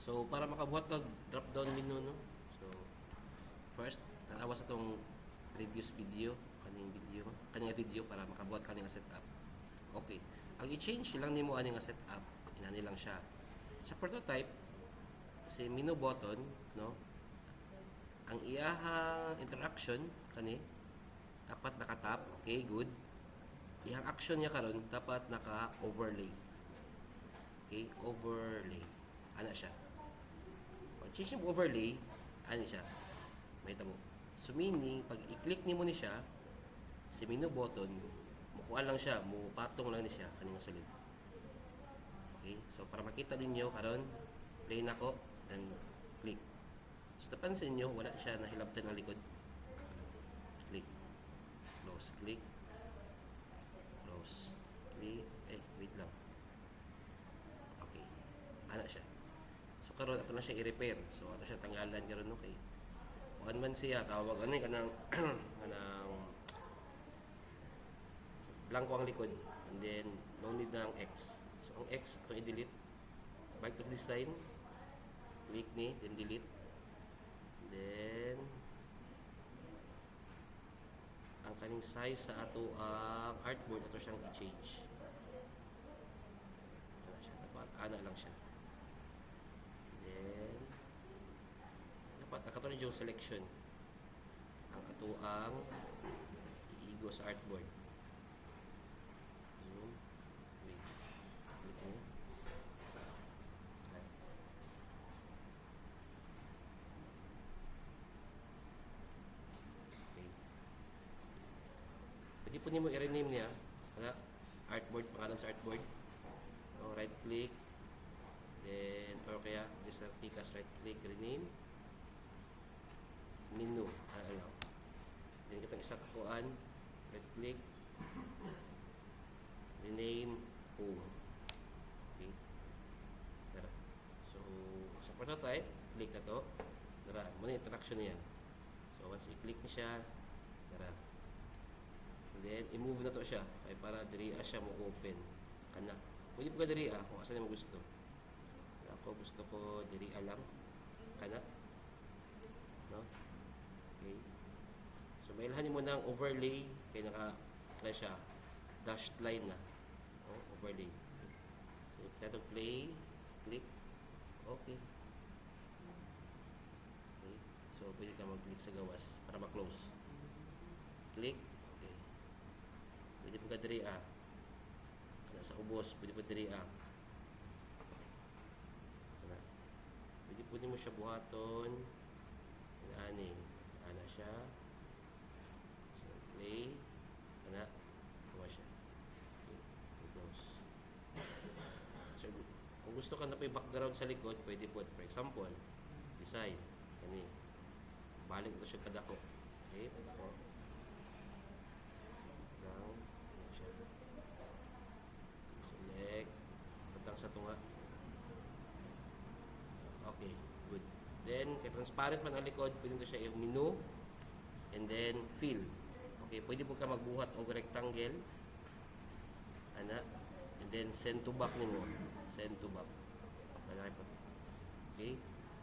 So, para makabuhat ng drop-down menu, no? So, first, tanawa sa itong previous video, kaning video para makabuhat kaning setup. Okay. Ang i-change lang nimo ani nga setup, inani lang siya. Sa prototype, si menu button, no? Ang iyahang interaction kani dapat naka-tap, okay, good. Iyang action niya karon dapat naka-overlay. Okay, overlay. Ana siya. Pag change yung overlay, ano siya? May tamo. So meaning, pag i-click nimo ni siya, si menu button, mukuha lang siya, mupatong lang ni siya kaning sulod. Okay, so para makita ninyo karon, play nako, then click. So napansin nyo, wala siya nahilabtan ng likod. Click. Close. Click. Close. Click. Wait lang. Okay. Ana siya. So karon ato na siya i-repair. So ato siya tanggalan karon no kay kuan man siya tawag ano kanang kanang blanco ang likod and then no need na ang X. So ang X ato i-delete. Back to this line. Click ni then delete. Then ang kaning size sa ato ang artboard ato siyang i-change. Ana siya dapat ana lang siya. Then dapat ang katulad yung selection ang ato ang iigo sa artboard. Zoom. Wait. Click mo. Pwede po niyo mo i-rename niya. Wala? Artboard, pangalan sa artboard. So, right click. Then, or kaya, just click as right click, rename. Menu. Ano. Then, kitang isa kuan. Right click. Rename. Home. Okay. Tara. So, sa prototype, click na to. Tara. Muna yung interaction niya. So, once i-click niya siya, tara. Then, i-move na to siya. Ay para diriya siya mo open. Kana. Pwede po ka diriya kung asa mo gusto. Ako gusto ko diriya lang. Kana. No? Okay. So, mailhan mo ng overlay. Kaya naka siya. Dashed line na. Oh, overlay. Okay. So, try to play. Click. Okay. Okay. So, pwede ka mag-click sa gawas para ma-close. Click. Pwede po ka diriya. Sa ubos, pwede po diriya. Pwede po mo siya buhaton. Ani. Ana siya. So, play. Ana. Kuha siya. Okay. Close. So, kung gusto ka na po yung background sa likod, pwede po. For example, design. Ani. Balik ito siya padako. Okay, padako. Select patang sa tunga. Okay, good. Then, kay transparent man ang likod, pwede mo siya i-menu and then fill. Okay, pwede po ka magbuhat og rectangle. Ana, and then send to back nimo. Send to back. Okay?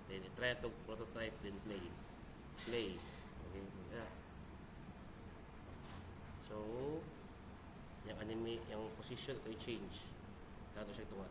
Then try to prototype then play. Play. Okay, yeah. So, yung anime, yung position ito i-change. Dato siya tunga.